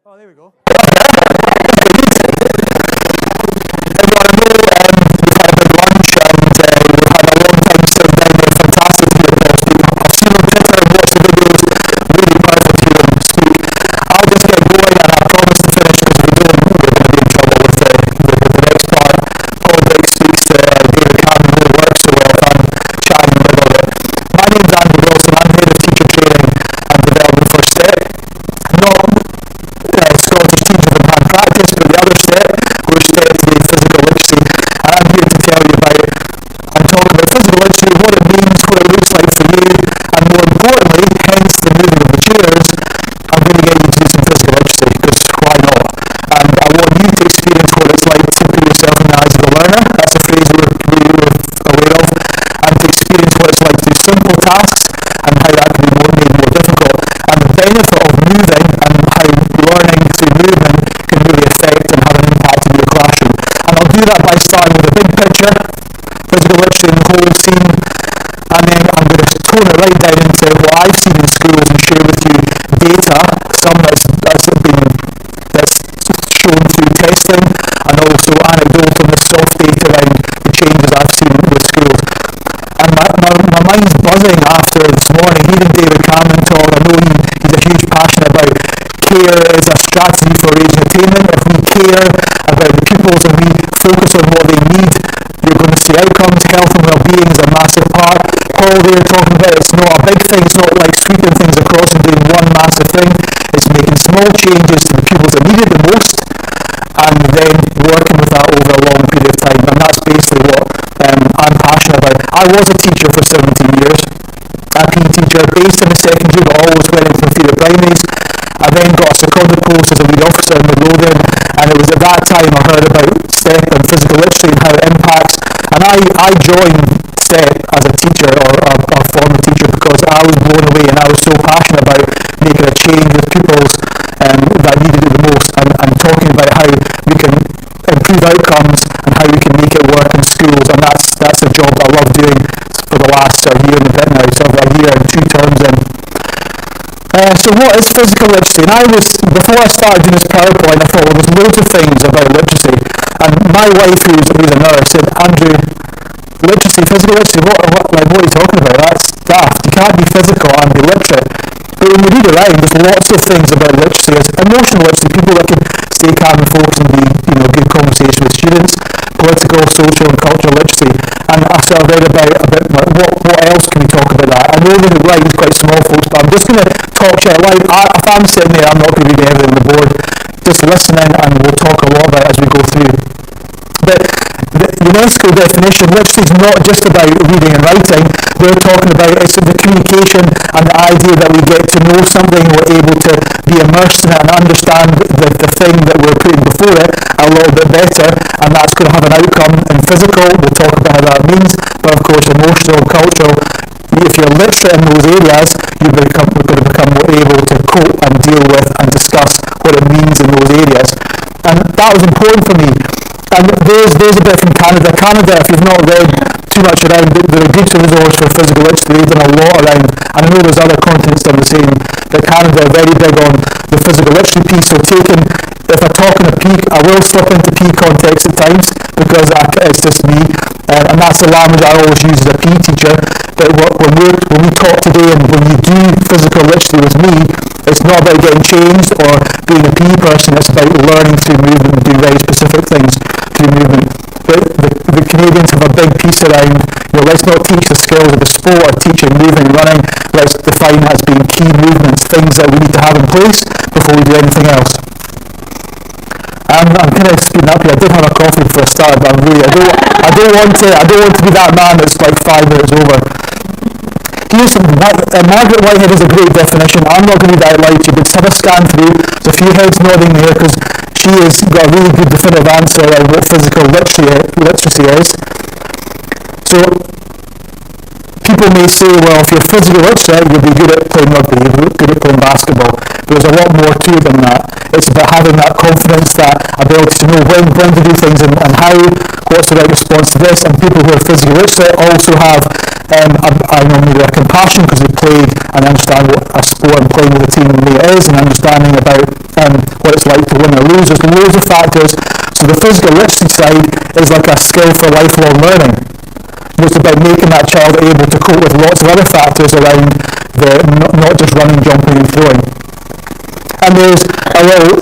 Oh, there we go. Starting with a big picture, physical literacy and the whole scene, and then I'm going to tone it right down into what I've seen in schools and share with you data, some that's shown through testing, and also anecdotal and soft data around the changes I've seen in the schools. And my mind's buzzing after this morning, hearing David Cameron talk. I know he's a huge passion about care is a strategy for age attainment. If we care about the pupils and we focus on what they need, you're going to see outcomes. Health and well-being is a massive part. Paul, they were talking about it's not a big thing, it's not like sweeping things across and doing one massive thing. It's making small changes to the pupils that need it the most and then working with that over a long period of time. And that's basically what I'm passionate about. I was a teacher for 17 years, a PE teacher based in the secondary but always went into the theatre primaries. I then got a seconded post as a lead officer in the Midlothian, and it was at that time I heard about STEP and physical literacy and how it impacts. And I joined STEP as a teacher or a former teacher because I was blown away and I was so passionate about making a change with pupils that needed it the most, and talking about how we can improve outcomes and how we can make it work in schools. And that's a job that I love doing for the last year and a bit now, so a year and 2 terms in. So what is physical literacy? And before I started doing this PowerPoint, I thought, well, there's loads of things about literacy. And my wife, who's a nurse, said, Andrew, literacy, physical literacy, what are you talking about? That's daft. You can't be physical and be literate. But when you read around, there's lots of things about literacy. There's emotional literacy, people that can stay calm and focus and be, good conversation with students, political, social and cultural literacy. And I sort of read about a bit more, what else can we talk about that? I know that the line is quite small, folks, but I'm just going to talk to you out loud. If I'm sitting there, I'm not going to read everything on the board. Just listening, and we'll talk a lot about it as we go through. But the UNESCO definition, literacy is not just about reading and writing. They're talking about it's the communication and the idea that we get to know something, we're able to be immersed in it and understand the thing that we're putting before it a little bit better, and that's going to have an outcome in physical. We'll talk about how that means, but of course emotional, cultural. If you're literate in those areas, we're going to become more able to cope and deal with and discuss what it means in those areas. And that was important for me. And there's a bit from Canada. Canada, if you've not read too much around, they're a good resource for physical literacy. They've done a lot around, and I know there's other continents that are the same, but Canada are very big on the physical literacy piece. So if I talk in a PE, I will slip into PE context at times, because it's just me, and that's the language I always use as a PE teacher. But when we talk today, and when you do physical literacy with me, it's not about getting changed or being a PE person, it's about learning through movement and doing very specific things through movement. But the Canadians have a big piece around, let's not teach the skills of the sport or teaching moving, running, let's define that as being key movements, things that we need to have in place before we do anything else. I'm kind of speeding up here. I did have a coffee before I started, but I don't want to be that man that's like 5 minutes over. Here's some, Margaret Whitehead is a great definition. I'm not going to read that out loud to you, but just have a scan through. There's a few heads nodding there because she has got a really good definitive answer on what physical literacy is. So people may say, well, if you're physically literate, you'll be good at playing rugby, you'll be good at playing basketball. There's a lot more to it than that. It's about having that confidence, that ability to know when to do things and how, what's the right response to this. And people who are physically literate also have maybe a compassion because they played and understand what a sport and playing with a team really is, and understanding about what it's like to win or lose. There's loads of factors. So the physical literacy side is like a skill for lifelong learning. It's about making that child able to cope with lots of other factors around not just running, jumping and throwing. And there's a little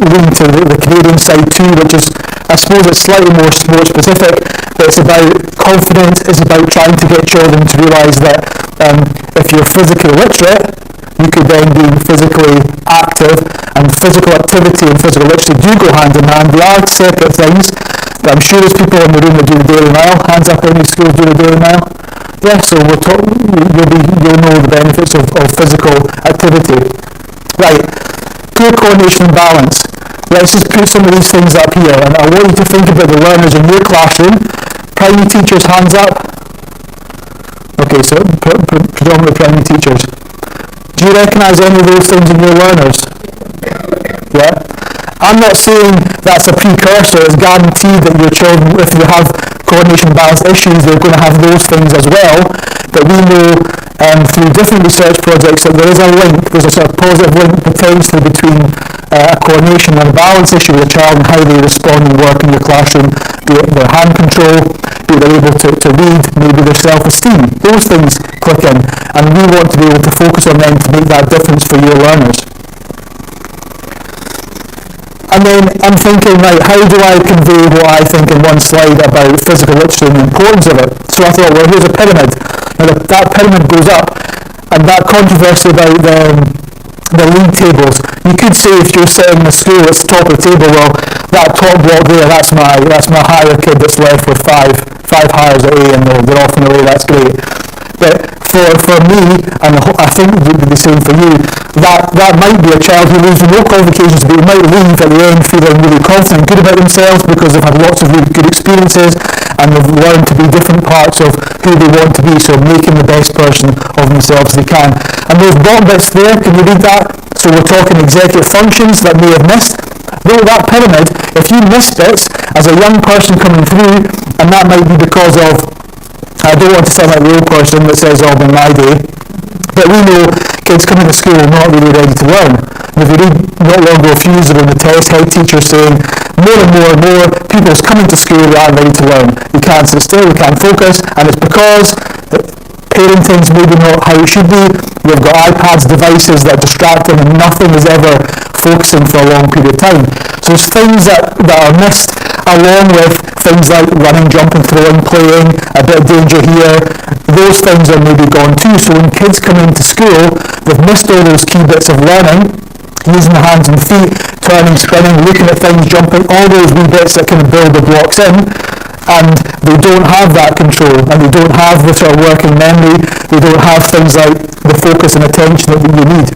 lean to the Canadian side too, which is, I suppose it's slightly more sport specific, but it's about confidence. It's about trying to get children to realise that if you're physically literate, you could then be physically active, and physical activity and physical literacy do go hand in hand. They are separate things. But I'm sure there's people in the room that do the Daily Mile. Hands up, any schools do the Daily Mile? Yeah, so you'll know the benefits of physical activity. Right, poor coordination and balance. Let's just put some of these things up here, and I want you to think about the learners in your classroom. Primary teachers, hands up. Okay, so predominantly primary teachers. Do you recognise any of those things in your learners? Yeah? I'm not saying that's a precursor. It's guaranteed that your children, if you have coordination balance issues, they're going to have those things as well. But we know through different research projects that there is a link, there's a sort of positive link potentially between a coordination and a balance issue with a child and how they respond and work in your classroom, be it their hand control, be it they're able to read, maybe their self-esteem. Those things click in, and we want to be able to focus on them to make that difference for your learners. And then I'm thinking, right, how do I convey what I think in one slide about physical literacy and the importance of it? So I thought, well, here's a pyramid. Now that pyramid goes up, and that controversy about the league tables, you could say if you're sitting in a school at the top of the table, well, that top block there, that's my higher kid that's left with five hires at A, and they're off and away, that's great. But for me, and I think it would be the same for you, that might be a child who leaves with no qualifications, but who might leave at the end feeling really confident, good about themselves because they've had lots of really good experiences and they've learned to be different parts of who they want to be, so making the best person of themselves they can. And those bottom bits there, can you read that? So we're talking executive functions that may have missed. Though that pyramid, if you missed it as a young person coming through, and that might be because of, I don't want to sound like the old person that says, oh, in my day, but we know kids coming to school not really ready to learn. And if you read not long ago, a few years ago in the test, head teachers saying more and more pupils coming to school that aren't ready to learn. You can't sit still, you can't focus, and it's because parenting's maybe not how it should be. You've got iPads, devices that distract them, and nothing is ever focusing for a long period of time. So there's things that are missed, along with things like running, jumping, throwing, playing, a bit of danger here. Those things are maybe gone too. So when kids come into school, they've missed all those key bits of learning, using the hands and feet, turning, spinning, looking at things, jumping, all those wee bits that can build the blocks in. And they don't have that control, and they don't have the sort of working memory, they don't have things like the focus and attention that you need.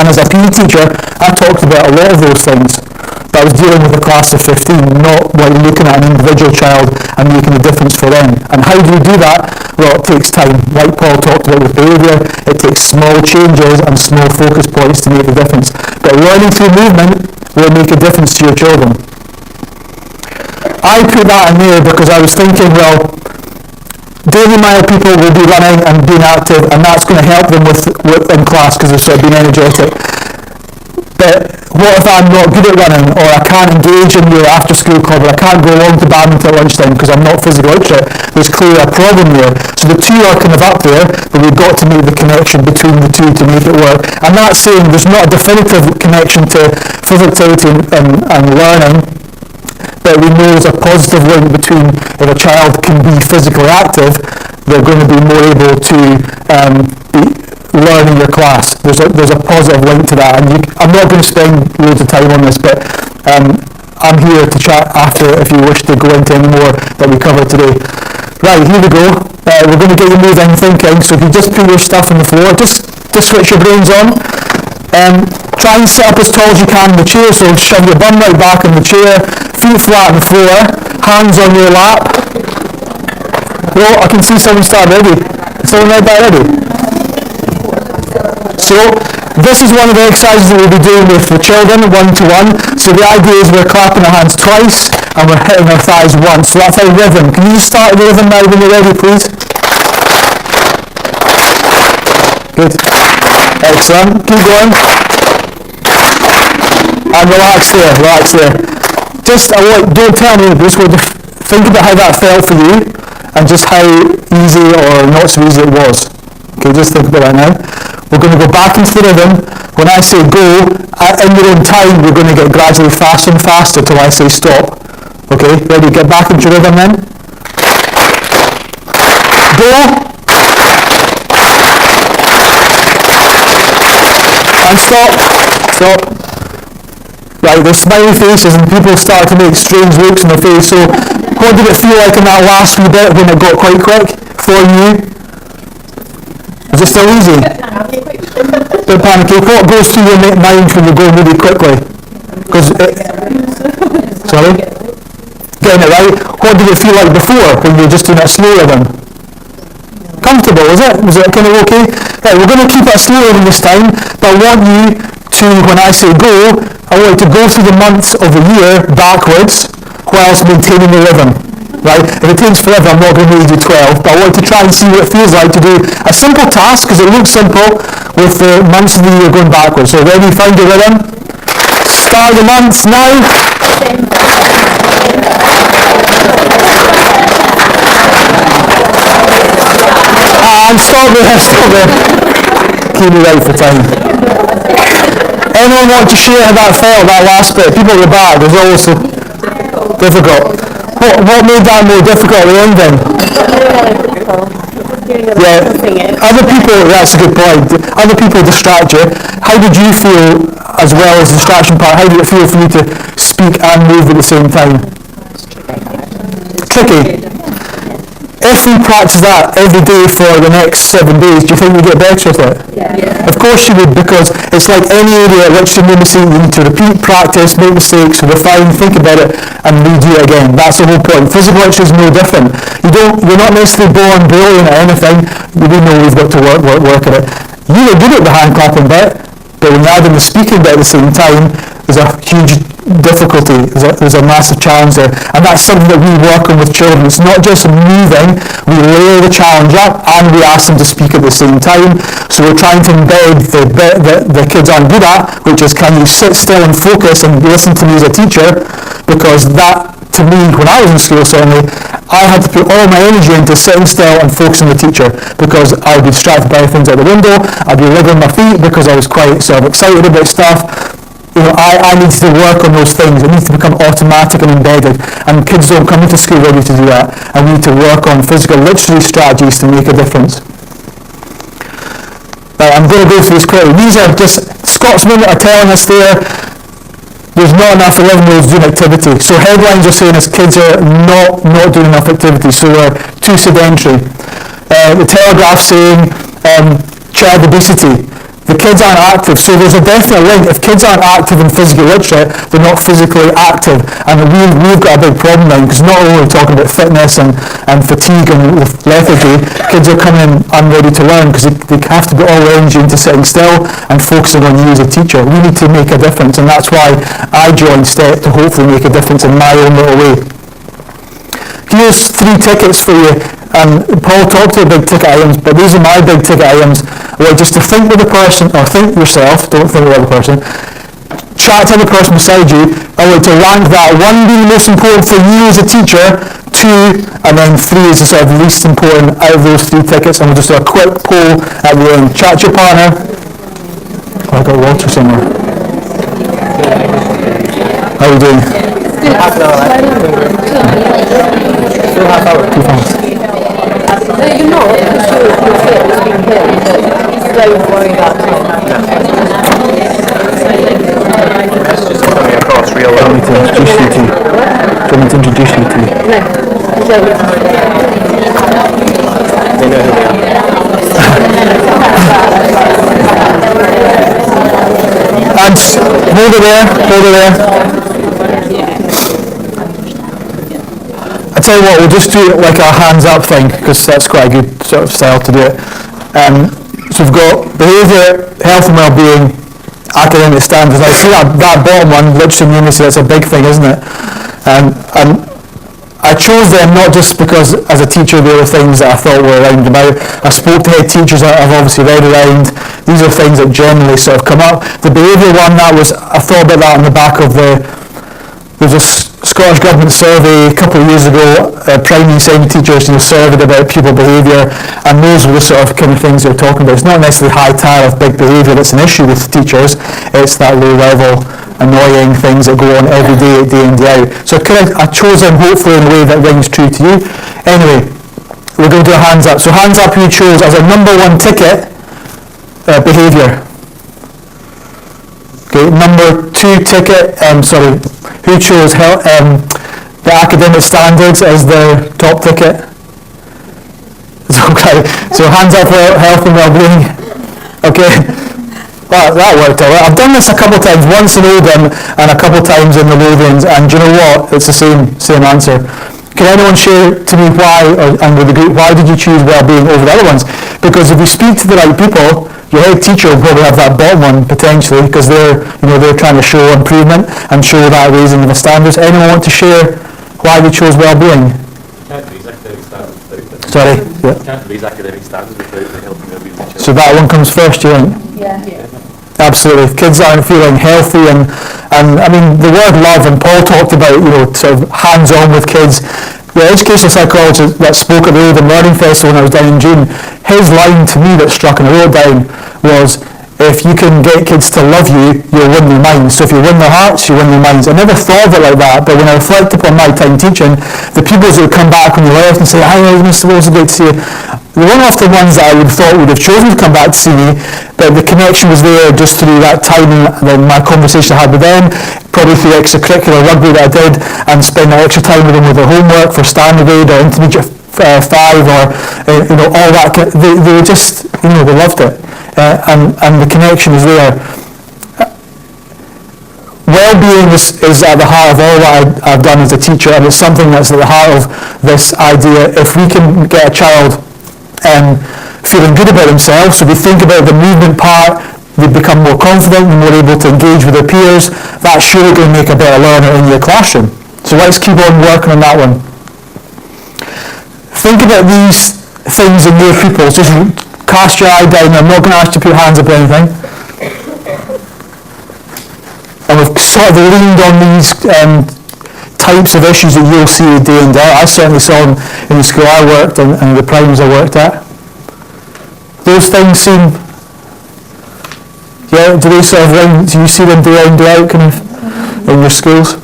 And as a PE teacher, I talked about a lot of those things, but I was dealing with a class of 15, not like looking at an individual child and making a difference for them. And how do you do that? Well, it takes time. Like Paul talked about with behaviour, it takes small changes and small focus points to make the difference. But learning through movement will make a difference to your children. I put that in there because I was thinking, well, Daily Mile people will be running and being active, and that's going to help them in class because they're sort of being energetic. But what if I'm not good at running, or I can't engage in your after school club, or I can't go along to badminton at lunchtime because I'm not physically literate? There's clearly a problem there. So the two are kind of up there, but we've got to make the connection between the two to make it work. I'm not saying there's not a definitive connection to physicality and learning, but we know there's a positive link between if a child can be physically active, they're going to be more able to learn in your class. There's a positive link to that, and I'm not going to spend loads of time on this, but I'm here to chat after if you wish to go into any more that we covered today. Right, here we go. We're going to get you moving thinking, so if you just put your stuff on the floor, just switch your brains on. Try and sit up as tall as you can in the chair, so shove your bum right back in the chair, feet flat on the floor, hands on your lap. Well, I can see someone start ready. Someone right back ready? So, this is one of the exercises that we'll be doing with the children, one-to-one. So the idea is we're clapping our hands twice, and we're hitting our thighs once. So that's our rhythm. Can you just start the rhythm now when you're ready, please? Good. Excellent. Keep going. And relax there. Just, don't tell me, just think about how that felt for you, and just how easy or not so easy it was. Okay, just think about that now. We're going to go back into the rhythm. When I say go, in your own time, we're going to get gradually faster and faster till I say stop. Okay, ready? Get back into rhythm then. Go. And stop. Right, there's smiley faces and people start to make strange looks in their face. So, what did it feel like in that last wee bit when it got quite quick for you? Is it still easy? Bit panicky. What goes through your mind when you're going really quickly? Sorry? Getting it right. What did it feel like before when you were just doing a slow rhythm? Comfortable, is it? Was it kind of okay? Right, we're going to keep it a slow rhythm this time, but I want you to, when I say go, I want you to go through the months of the year backwards whilst maintaining the rhythm. Right? If it takes forever, I'm not going to make you do 12, but I want you to try and see what it feels like to do a simple task, because it looks simple, with the months of the year going backwards. So ready, find your rhythm. Start the months now. And stop there. Keep me right for time. Anyone want to share how that felt, that last bit? People at the back, it was always so difficult. What made that more difficult, the ending? Yeah, other people, that's a good point. Other people distract you. How did you feel, as well as the distraction part, how did it feel for you to speak and move at the same time? Tricky. If we practice that every day for the next 7 days, do you think we get better at it? Yeah. Of course you would, because it's like any area which you need to repeat, practice, make mistakes, refine, think about it, and redo it again. That's the whole point. Physical literature is no different. You're not necessarily born brilliant at anything. We know we've got to work at it. You were good at the hand clapping bit, but when you add in the speaking bit at the same time, there's a huge difficulty, there's a massive challenge there, and that's something that we work on with children. It's not just moving, we layer the challenge up and we ask them to speak at the same time. So we're trying to embed the bit that the kids aren't good at, which is, can you sit still and focus and listen to me as a teacher? Because that, to me, when I was in school certainly, I had to put all my energy into sitting still and focusing on the teacher, because I would be distracted by things out the window, I'd be wriggling my feet because I was quite sort of excited about stuff. I need to work on those things. It needs to become automatic and embedded, and kids don't come into school ready to do that, and we need to work on physical literacy strategies to make a difference. Right, I'm going to go through this quickly. These are just Scotsmen that are telling us there's not enough 11-year-olds doing activity. So headlines are saying as kids are not doing enough activity, so we're too sedentary. The Telegraph saying child obesity. The kids aren't active, so there's a definite link. If kids aren't active in physical literature, they're not physically active, and we've got a big problem now, because not only are we talking about fitness and fatigue and lethargy, kids are coming in unready to learn because they have to put all their energy into sitting still and focusing on you as a teacher. We need to make a difference, and that's why I joined STEP, to hopefully make a difference in my own little way. Here's 3 tickets for you. Paul talked about big ticket items, but these are my big ticket items. Well, just to think with the person, or think yourself, don't think with the other person. Chat to the person beside you. I want to rank that. 1 being the most important for you as a teacher, 2, and then 3 is the sort of least important out of those 3 tickets. And we'll just do a quick poll at the end. Chat to your partner. Oh, I got water somewhere. How are you doing? Still half hour. Too fast. No, you're not. I'm sure your fit has been hit, but don't worry about it. That's just coming across real well. Do you want me to introduce you to? No, I don't. They know who they are. And hold it there. I tell you what, we'll just do it like a hands up thing, because that's quite a good sort of style to do it. So we've got behaviour, health and well-being, academic standards. I see that bottom one, literacy and numeracy, that's a big thing, isn't it? And I chose them not just because as a teacher they were things that I thought were around about. I spoke to head teachers that I've obviously read around. These are things that generally sort of come up. The behaviour one, I thought about that on the back of there's a Scottish Government survey a couple of years ago, primary and secondary teachers surveyed about pupil behaviour, and those were the sort of kind of things they're talking about. It's not necessarily high tariff, big behaviour that's an issue with teachers, it's that low level, annoying things that go on every day, day in, day out. So I chose them hopefully in a way that rings true to you. Anyway, we're going to do a hands up. So hands up who chose as a number one ticket, behaviour. Okay, number two ticket, who chose the academic standards as their top ticket? Okay, so hands up for health and well-being. Okay, that worked out. I've done this a couple of times, once in Oldham and a couple of times in the Lothians, and do you know what? It's the same answer. Can anyone share to me why, and with the group, why did you choose well-being over the other ones? Because if you speak to the right people, your head teacher will probably have that bottom one potentially, because they're trying to show improvement and show that raising of the standards. Anyone want to share why they chose well-being? Can't raise academic standards without it. Sorry? Yeah. Can't raise academic standards without the health and well-being of the So that one comes first, do you think? Yeah. Absolutely. If kids aren't feeling healthy and I mean the word love, and Paul talked about, sort of hands-on with kids. The educational psychologist that spoke at the Oldham Learning Festival when I was down in June, his line to me that struck and I wrote down was, if you can get kids to love you, you'll win their minds. So if you win their hearts, you win their minds. I never thought of it like that, but when I reflect upon my time teaching, the pupils that would come back when you left and say, hi, Mr. Wilson, great to see you, they weren't often ones that I would have thought would have chosen to come back to see me, but the connection was there just through that time and my conversation I had with them, probably through extracurricular rugby that I did, and spend that extra time with them with their homework for standard aid or intermediate 5 or all that. They were just, they loved it. And the connection is there. Well-being is at the heart of all that I've done as a teacher, and it's something that's at the heart of this idea. If we can get a child feeling good about themselves, so we think about the movement part, they become more confident and more able to engage with their peers, that's surely going to make a better learner in your classroom. So let's keep on working on that one. Think about these things in your pupils. Just cast your eye down. I'm not going to ask you to put hands up or anything. And we've sort of leaned on these types of issues that you'll see day in day out. I certainly saw them in the school I worked and the primaries I worked at. Those things seem, do they sort of ring, do you see them day in day out kind of in your schools?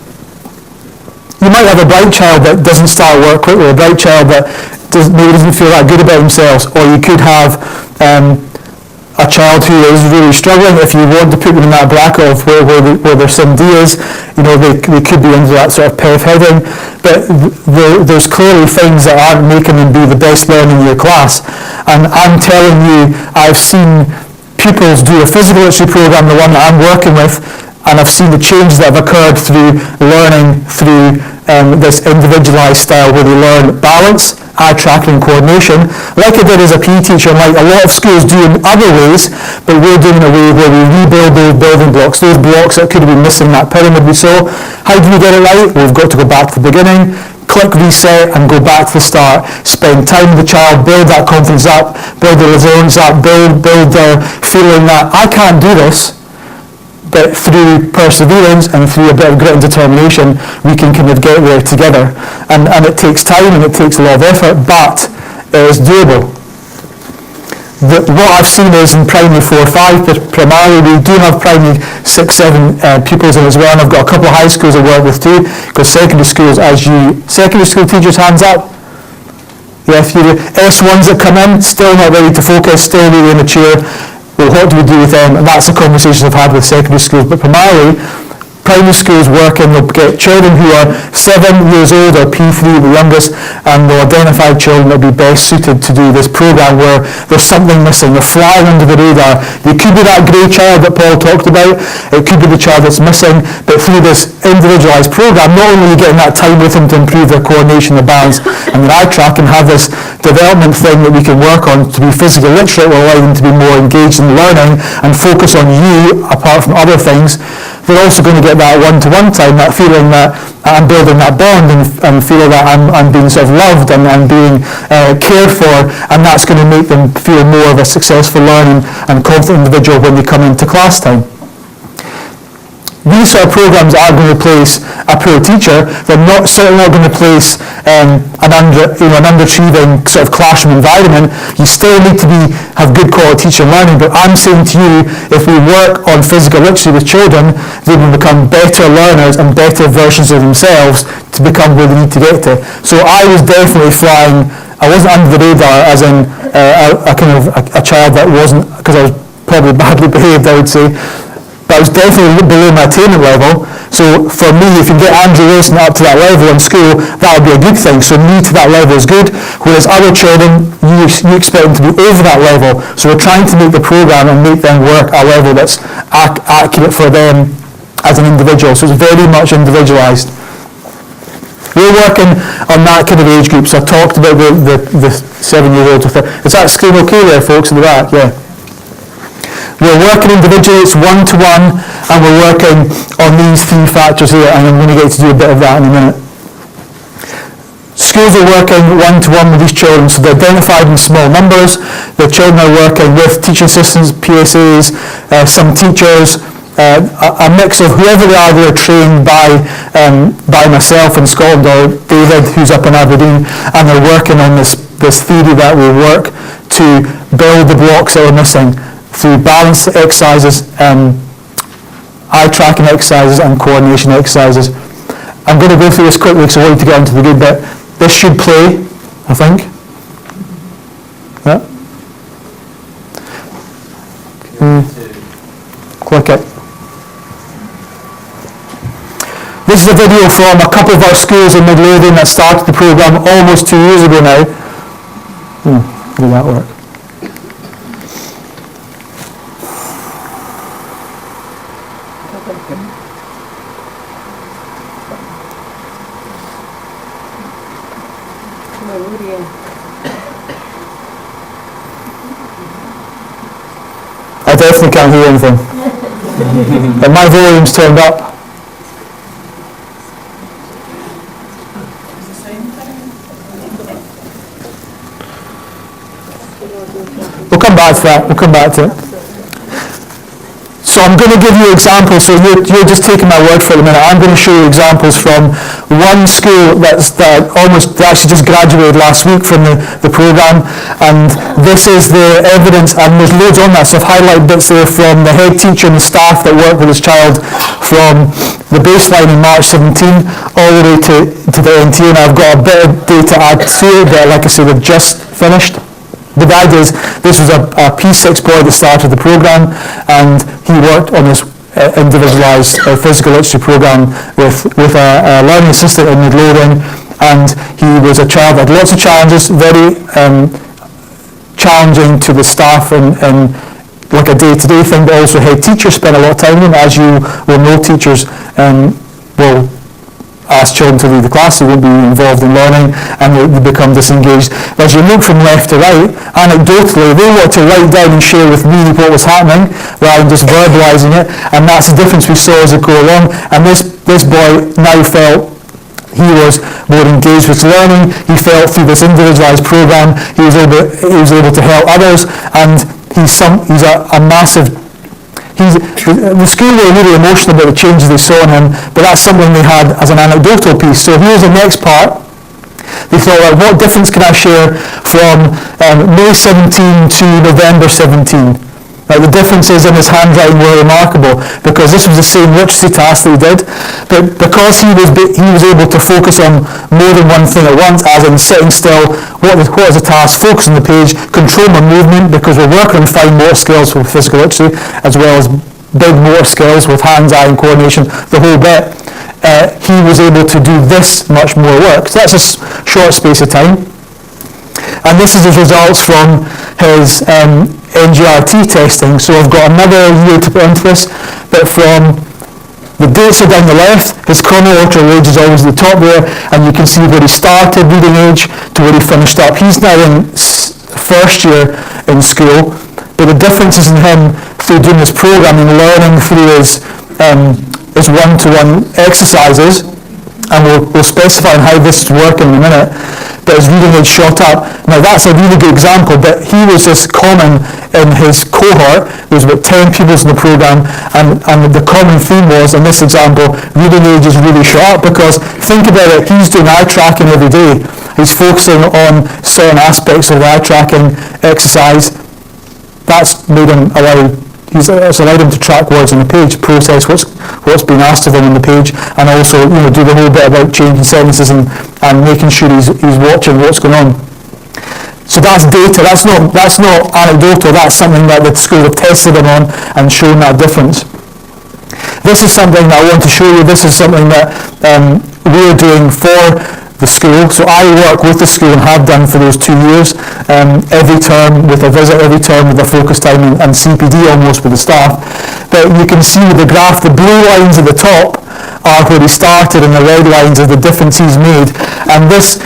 You might have a bright child that doesn't start work quickly, a bright child that maybe doesn't feel that good about themselves, or you could have a child who is really struggling. If you want to put them in that bracket of where their SIMD is, they could be into that sort of PEV heading, but there's clearly things that aren't making them be the best learner in your class. And I'm telling you, I've seen pupils do a physical literacy program, the one that I'm working with, and I've seen the changes that have occurred through learning through this individualised style where they learn balance, eye tracking and coordination, like I did as a PE teacher, and like a lot of schools do in other ways, but we're doing it in a way where we rebuild those building blocks, those blocks that could have been missing that pyramid we saw. How do we get it right? We've got to go back to the beginning, click reset and go back to the start. Spend time with the child, build that confidence up, build the resilience up, build their feeling that I can't do this, but through perseverance and through a bit of grit and determination, we can kind of get there together. And it takes time and it takes a lot of effort, but it is doable. What I've seen is in primary 4 or 5, primarily we do have primary 6, 7 pupils in as well, and I've got a couple of high schools I work with too, because secondary schools, secondary school teachers, hands up. Yeah, if you're S1s that come in, still not ready to focus, still really immature. Well, what do we do with them? And that's the conversation I've had with secondary schools. But primarily, primary schools work and they'll get children who are 7 years old or P3, the youngest, and they'll identify children that will be best suited to do this program where there's something missing. They're flying under the radar. They could be that grey child that Paul talked about. It could be the child that's missing. But through this individualised program, not only are you getting that time with them to improve their coordination, their balance, and their eye track, and have this development thing that we can work on to be physically literate, will allow them to be more engaged in learning and focus on you apart from other things. They're also going to get that one-to-one time, that feeling that I'm building that bond and feel that I'm being sort of loved and I'm being cared for, and that's going to make them feel more of a successful learning and confident individual when they come into class time. These sort of programs are going to replace a poor teacher. They're certainly not going to replace an underachieving sort of classroom environment. You still need to have good quality teaching and learning, but I'm saying to you, if we work on physical literacy with children, they will become better learners and better versions of themselves to become where they need to get to. So I was definitely flying, I wasn't under the radar as in a child that wasn't, because I was probably badly behaved, I would say, but I was definitely below my attainment level. So for me, if you can get Andrew Wilson up to that level in school, that would be a good thing. So me to that level is good, whereas other children, you expect them to be over that level. So we're trying to make the program and make them work at a level that's accurate for them as an individual. So it's very much individualised. We're working on that kind of age group. So I talked about the 7-year-olds. Is that screen okay there, folks, in the back? Yeah. We're working individually, it's one-to-one, and we're working on these 3 factors here, and I'm going to get to do a bit of that in a minute. Schools are working one-to-one with these children, so they're identified in small numbers. The children are working with teaching assistants, PSAs, some teachers, a mix of whoever they are. They're trained by myself in Scotland, or David, who's up in Aberdeen, and they're working on this theory that will work to build the blocks that are missing through balance exercises, eye tracking exercises and coordination exercises. I'm going to go through this quickly because I want to get onto the good bit. This should play, I think. Yeah. Click it. This is a video from a couple of our schools in Midlothian that started the programme almost 2 years ago now. Did that work? I definitely can't hear anything. And my volume's turned up. We'll come back to that. So I'm going to give you examples, so you're just taking my word for it a minute. I'm going to show you examples from one school that actually just graduated last week from the programme, and this is the evidence, and there's loads on that, so I've highlighted bits there from the head teacher and the staff that work with this child from the baseline in March 17 all the way to the NT, and I've got a bit of data to add to it, but like I say, they've just finished. The guy is, this was a P6 boy that started the programme, and he worked on this individualised physical literacy programme with a learning assistant in Midlothian, and he was a child that had lots of challenges, very challenging to the staff and like a day-to-day thing, but also head teachers spend a lot of time with him. As you will know, teachers will ask children to leave the class, they won't be involved in learning, and they become disengaged. As you look from left to right, anecdotally, they want to write down and share with me what was happening, rather than just verbalising it, and that's the difference we saw as it go along. And this boy now felt he was more engaged with learning. He felt through this individualised programme, he was able to help others, and he's a massive. The school were really emotional about the changes they saw in him, but that's something they had as an anecdotal piece. So here's the next part. They thought, like, what difference can I share from May 17 to November 17? Like, the differences in his handwriting were remarkable, because this was the same literacy task that he did, but because he was able to focus on more than one thing at once, as in sitting still, what is the task, focus on the page, control my movement, because we're working on fine motor skills with physical literacy, as well as big motor skills with hands, eye and coordination, the whole bit. He was able to do this much more work. So that's a short space of time. And this is his results from his NGRT testing. So I've got another year to put into this, but from the dates are down the left, his chronological age is always at the top there, and you can see where he started reading age to where he finished up. He's now in first year in school, but the differences in him through doing this programming, learning through his one-to-one exercises, and we'll specify how this is working in a minute, but his reading age shot up. Now that's a really good example, but he was just common in his cohort. There was about 10 pupils in the programme, and the common theme was, in this example, reading age is really short up, because think about it, he's doing eye tracking every day. He's focusing on certain aspects of the eye tracking exercise. That's made him it's allowed him to track words on the page, process what's being asked of him on the page, and also do the whole bit about changing sentences and making sure he's watching what's going on. So that's data. That's not anecdotal. That's something that the school have tested him on and shown that difference. This is something that I want to show you. This is something that we're doing for the school. So I work with the school and have done for those 2 years, every term with a visit, every term with a focus time and CPD almost with the staff. But you can see with the graph, the blue lines at the top are where he started, and the red lines are the difference he's made. And this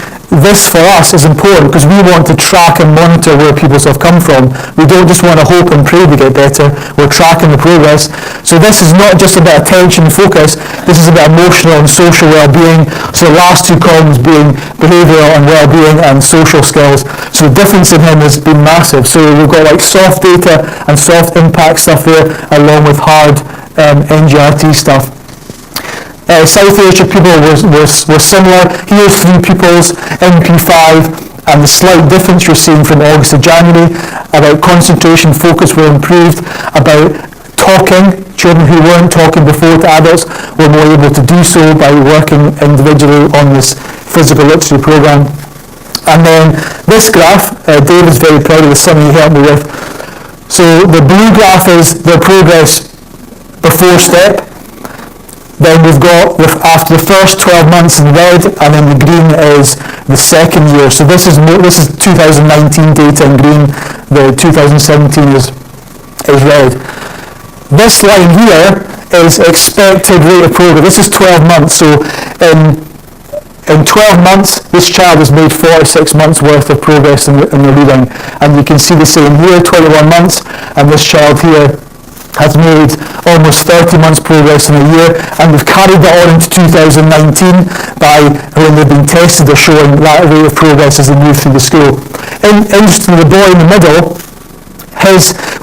for us is important because we want to track and monitor where pupils have come from. We don't just want to hope and pray they get better. We're tracking the progress. So this is not just about attention and focus. This is about emotional and social well-being. So the last two columns being behavioural and well-being and social skills. So the difference in him has been massive. So we've got like soft data and soft impact stuff there, along with hard NGRT stuff. South Asia pupil was similar. Here's 3 pupils, MP5, and the slight difference you're seeing from August to January about concentration, focus were improved, about talking. Children who weren't talking before to adults were more able to do so by working individually on this physical literacy program. And then this graph, David's very proud of this, something he helped me with. So the blue graph is their progress before STEP. Then we've got, after the first 12 months in red, and then the green is the second year. So this is 2019 data in green, the 2017 is red. This line here is expected rate of progress. This is 12 months, so in 12 months, this child has made 46 months worth of progress in the reading. And you can see the same here, 21 months, and this child here has made almost 30 months progress in a year, and we've carried that on into 2019 by when they've been tested, they're showing that rate of progress as they move through the school. Interestingly, the boy in the middle,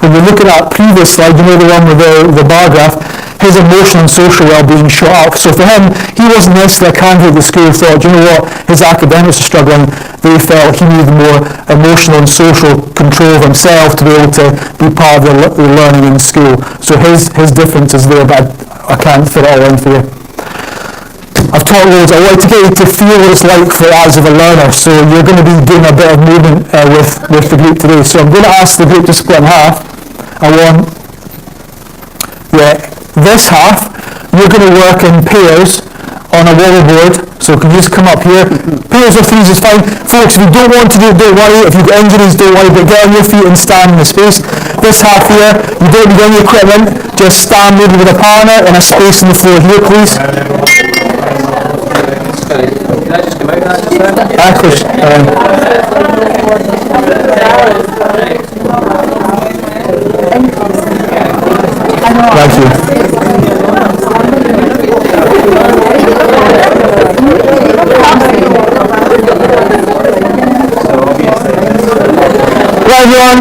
when you look at that previous slide, the one with the bar graph, his emotional and social well-being shot up. So for him, he wasn't necessarily a candidate the school thought, you know what, his academics are struggling. They felt he needed more emotional and social control of himself to be able to be part of the learning in school. So his difference is there, but I can't fit it all in for you. I've taught loads. I want to get you to feel what it's like for as of a learner. So you're going to be doing a bit of movement with the group today. So I'm going to ask the group to split in half. This half, you're going to work in pairs on a wobble board. So can you just come up here? Pairs of 3s is fine. Folks, if you don't want to do it, don't worry. If you've got injuries, don't worry, but get on your feet and stand in the space. This half here, you don't need any equipment. Just stand maybe with a partner in a space on the floor here, please. Thank you. Right, everyone.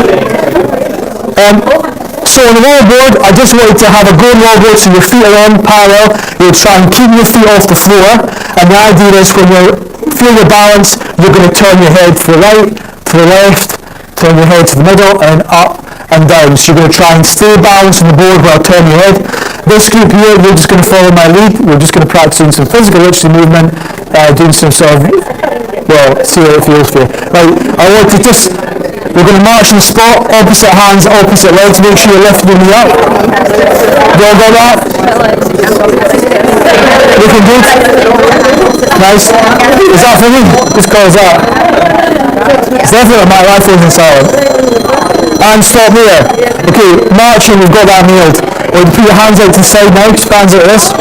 So on the wall board, I just want you to have a good wall board so your feet are on parallel. You'll try and keep your feet off the floor. And the idea is when you feel your balance, you're going to turn your head to the right, to the left, turn your head to the middle, and up and down. So you're going to try and stay balanced on the board while turning your head. This group here, you're just going to follow my lead. We're just going to practice doing some physical literacy movement, doing some sort of, see how it feels for you. Right, I want to we're going to march on the spot, opposite hands, opposite legs. Make sure you're lifting the knee up. You all got that? Looking good? Nice. Is that for me? Just call us that. It's definitely my life isn't silent. And stop there. Okay, marching, we've got that nailed. Well, you put your hands out to the side now, hands like this.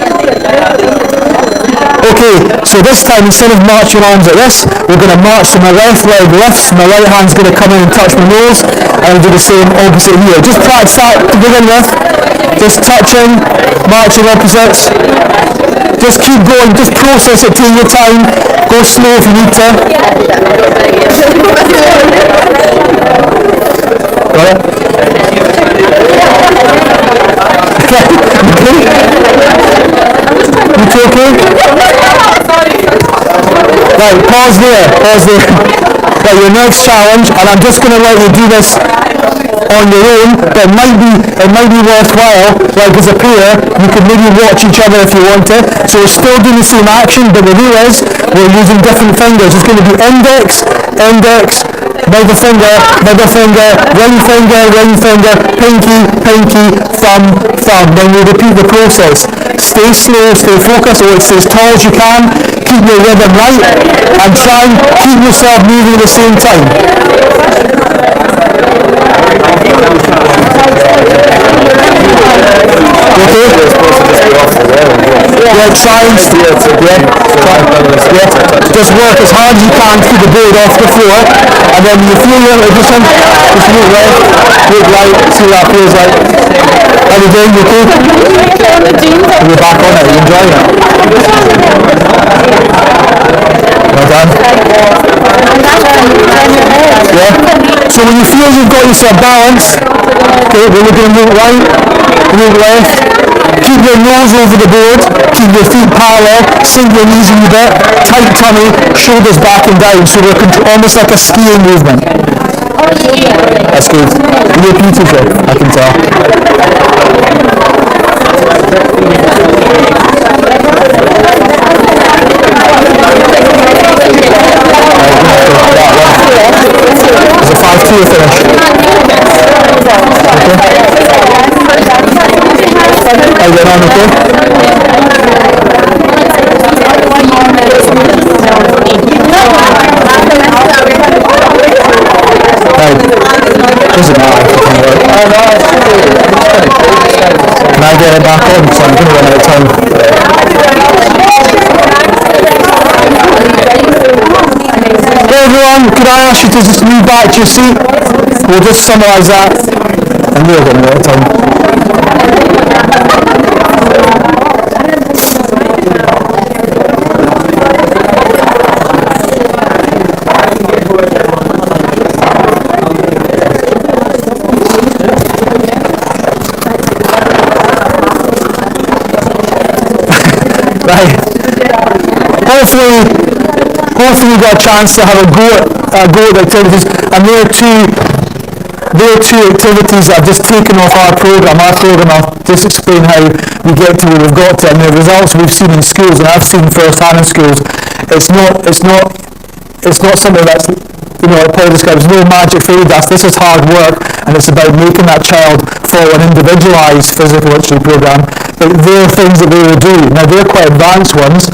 Okay, so this time instead of marching arms like this, we're going to march so my left leg lifts, my right hand's going to come in and touch my nose, and I'll do the same opposite here. Just practice that to begin with. Just touching, marching opposites. Just keep going, just process it, take your time, go slow if you need to. Got it? You two okay? Right, pause there. Right, your next challenge, and I'm just going to let you do this on your own, but it might be worthwhile, like as a pair, you can maybe watch each other if you want to. So we're still doing the same action, but the rule is we're using different fingers. It's going to be index, middle finger, ring finger, pinky, thumb. Then we repeat the process. Stay slow, stay focused, or stay as tall as you can, keep your rhythm right, and try and keep yourself moving at the same time. Okay? Yeah, try and just work as hard as you can to keep the board off the floor, and then you feel your position, just move left, move right, see what that feels like. How you doing? You okay? You're back on it, you enjoying it? Well done. Yeah? So when you feel you've got yourself balanced, okay, then we're going to move right, move left, keep your nose over the board, keep your feet parallel, sink your knees a wee bit, tight tummy, shoulders back and down, so we're almost like a skiing movement. That's good. You're beautiful, I can tell. There's a 5-2 finish. Okay. How you getting on, okay? Right. Doesn't matter if it can work. Can I get it back on? So I'm going to run out of time. Hey everyone, could I ask you to just move back to your seat? We'll just summarise that, and we're going to out of time. Right. Hopefully you got a chance to have a go at the activities, and there are two activities that I've just taken off our programme. I'll just explain how we get to where we've got to, and the results we've seen in schools, and I've seen first hand in schools. It's not something that's, like Paul describes, no magic fairy dust. This is hard work, and it's about making that child follow an individualised physical literacy programme. But there are things that they will do. Now they're quite advanced ones,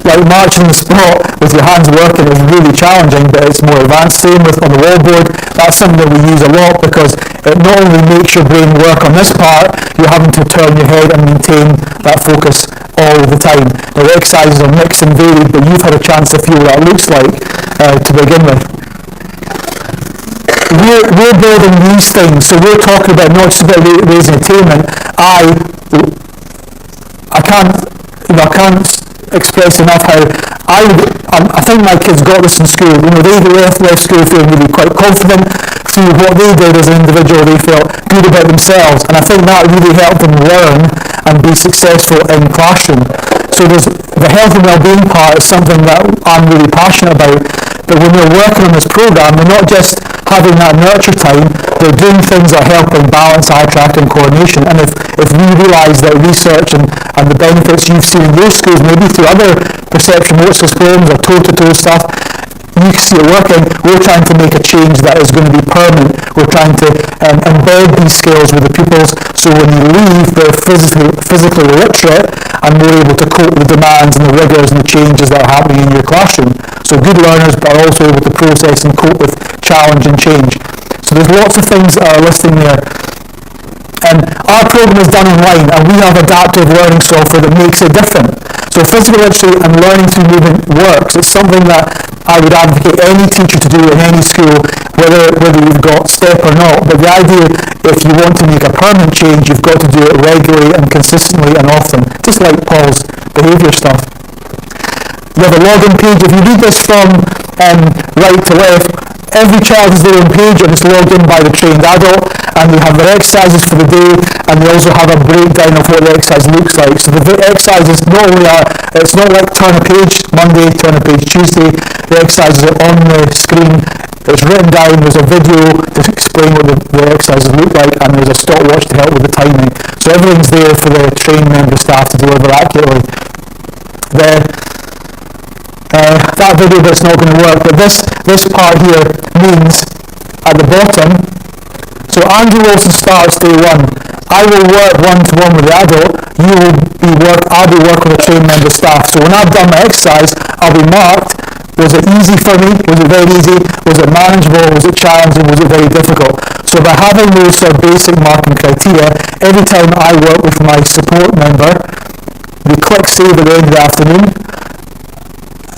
like marching on the spot with your hands working is really challenging, but it's more advanced. Same with on the wallboard. That's something that we use a lot because it not only makes your brain work on this part, you're having to turn your head and maintain that focus all the time. Now the exercises are mixed and varied, but you've had a chance to feel what that looks like to begin with. We're building these things, so we're talking about not just about raising attainment. I can't express enough how I think my kids got this in school. They left school feeling really quite confident. Through what they did as an individual, they felt good about themselves, and I think that really helped them learn and be successful in classroom. So the health and well-being part is something that I'm really passionate about. But when we're working on this programme, we're not just having that nurture time, they're doing things that help in balance, eye tract and coordination. And if we realise that research and the benefits you've seen in your schools, maybe through other perception motor skills or toe-to-toe stuff, you can see it working. We're trying to make a change that is going to be permanent. We're trying to embed these skills with the pupils, so when you leave, they're physically literate and more able to cope with the demands and the rigours and the changes that are happening in your classroom. So good learners, but are also able to process and cope with challenge and change. So there's lots of things that are listed there. Our programme is done online, and we have adaptive learning software that makes it different. So physical literacy and learning through movement works. It's something that I would advocate any teacher to do in any school, whether you've got STEP or not. But the idea, if you want to make a permanent change, you've got to do it regularly and consistently and often, just like Paul's behaviour stuff. You have a login page. If you read this from right to left, every child has their own page and it's logged in by the trained adult, and they have their exercises for the day, and they also have a breakdown of what the exercise looks like. So the exercises not only are, it's not like turn a page Monday, turn a page Tuesday. The exercises are on the screen. It's written down. There's a video to explain what the exercises look like, and there's a stopwatch to help with the timing. So everything's there for the trained member staff to deliver accurately. That video bit's not going to work, but this part here means at the bottom, so Andrew Wilson starts day one. I will work one-to-one with the adult. I'll be working with a trained member staff. So when I've done my exercise, I'll be marked. Was it easy for me? Was it very easy? Was it manageable? Was it challenging? Was it very difficult? So by having those sort of basic marking criteria, every time I work with my support member, we click save at the end of the afternoon.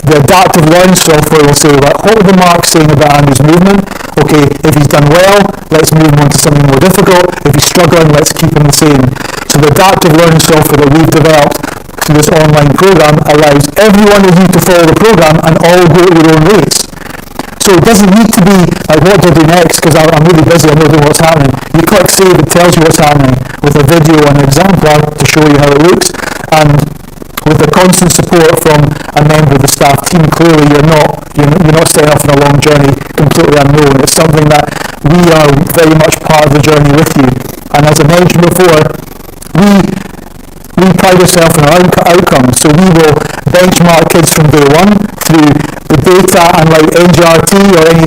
The adaptive learning software will say, what are the marks saying about Andrew's movement? Okay, if he's done well, let's move him on to something more difficult. If he's struggling, let's keep him the same. So the adaptive learning software that we've developed through this online program allows every one of you to follow the program and all go at your own rates. So it doesn't need to be like, what do I do next, because I'm really busy, I'm not doing what's happening. You click save, it tells you what's happening with a video and an exemplar to show you how it looks. And with the constant support from a member of the staff team, clearly you're not setting off on a long journey completely unknown. It's something that we are very much part of the journey with you. And as I mentioned before, we pride ourselves on our outcomes. So we will benchmark kids from day one through the data, and like NGRT or any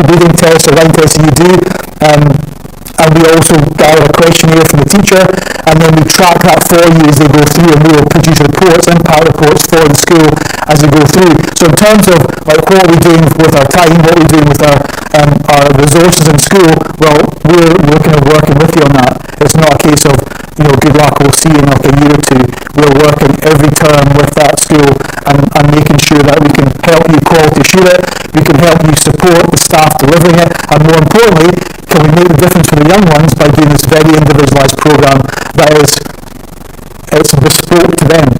reading test or writing test that you do. And we also gather a questionnaire from the teacher, and then we track that for you as they go through, and we will produce reports, impact reports for the school as they go through. So in terms of like what are we doing with our time, what are we doing with our resources in school, well, we're kind of working with you on that. It's not a case of, good luck, we'll see you in like a year or two. We're working every term with that school and making sure that we can help you quality assure it, we can help you support the staff delivering it, and more importantly, can we make the difference for the young ones by doing this very individualised program that it's bespoke to them.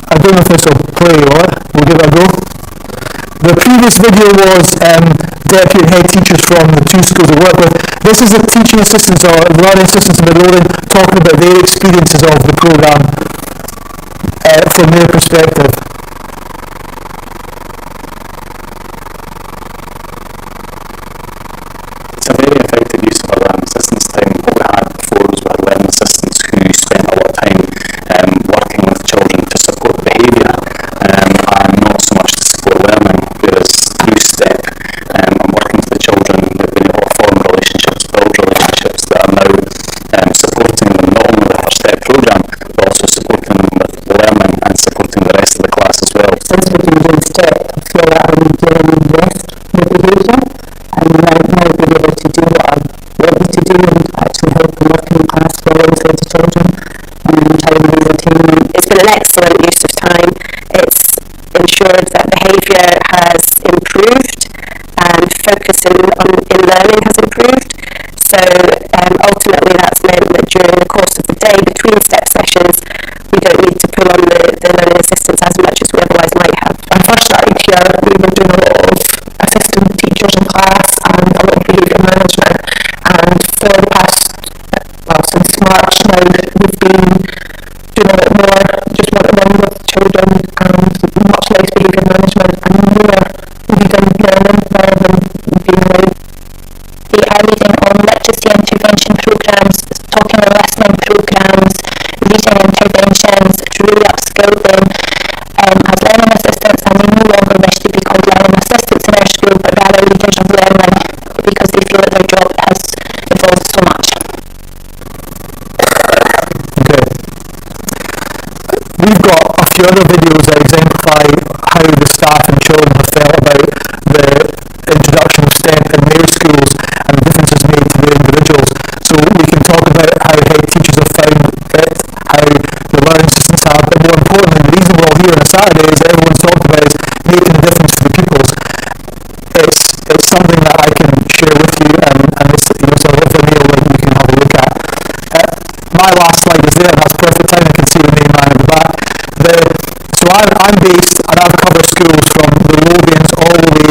I don't know if this will play or we'll give it a go. The previous video was deputy and head teachers from the two schools I work with. This is the teaching assistants or learning assistants in the building talking about their experiences of the program from their perspective. It's a very effective use of our learning assistance time. What we had before was we had learning assistants who spent a lot of time working with children to support behaviour and not so much to support learning, whereas through STEP I'm working with the children, we've been able to form relationships, build relationships that are now supporting them not only with our STEP programme but also supporting them with the learning and supporting the rest of the class as well. Since we're doing STEP, I feel that I'm dealing with the behaviour, and now being able to do what I want them to do and actually help them work in the class alongside the children and trying to entertainment. It's been an excellent use of time. It's ensured that behaviour has improved and focus in learning has improved. So ultimately that's meant that during the course of the day between STEP sessions we don't need to pull on the learning assistants as much as we otherwise might have. When I first started here we were doing a lot of assistant teachers in class and a lot of behaviour management, and for the past, since March now we've been doing a bit more just one-to-one with children and much less behaviour management and more reading learning rather than being around. They are reading on literacy intervention programmes, talking and listening programmes, reading interventions to really upskill them as learning assistants, and they no longer wish to be called learning assistants in our school but rather leaders of learning because they feel that their job has evolved so much. Okay. We've got a few other videos that exemplify how the staff and children have felt about the introduction of STEM in their schools and the differences made to their individuals. So we can talk about how head teachers have found it, how the learning assistants have, but more importantly, the reason we're all here on a Saturday is that everyone's talked about is making a difference to the pupils. It's something that I can share with you, and it's a video that you can have a look at. My last slide is there, and that's perfect time. I'm based, and I've covered schools from the Lothians all the way,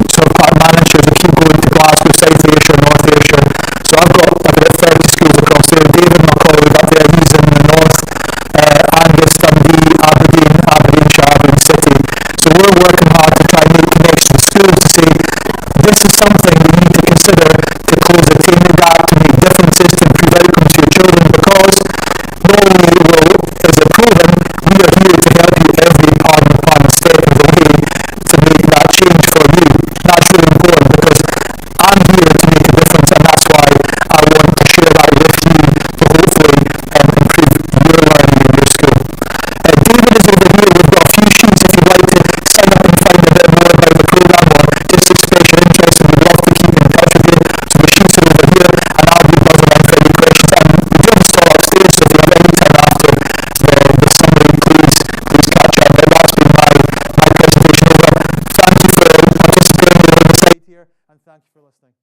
sort of part managers who keep going to Glasgow, South Ayrshire, North Ayrshire. So I've got about 30 schools across there. David, my colleague up there, he's in the north, Angus, Dundee, Aberdeen, Aberdeenshire, Aberdeen City. So we're working hard to try and make connections with schools to say, this is something we need to consider to close the attainment gap, to make differences, to improve outcomes for your children, because not only is it proven, we are here to help you every part of the plan and step of the way to make that change for you. That's really important, because I'm here to make a difference, and that's why I want to share that with you to hopefully improve your learning in your school. David is over here. We've got a few sheets if you'd like to sign up and find a bit more about the programme, or just express your interest, and we'd love to keep in touch with you. So the sheets are over here, and I'll be buzzing in for any questions. And we do have a stall upstairs, so if you have any time after the summary, please catch up. But that's been my presentation over. Thank you for participating over the side here, and thank you for listening.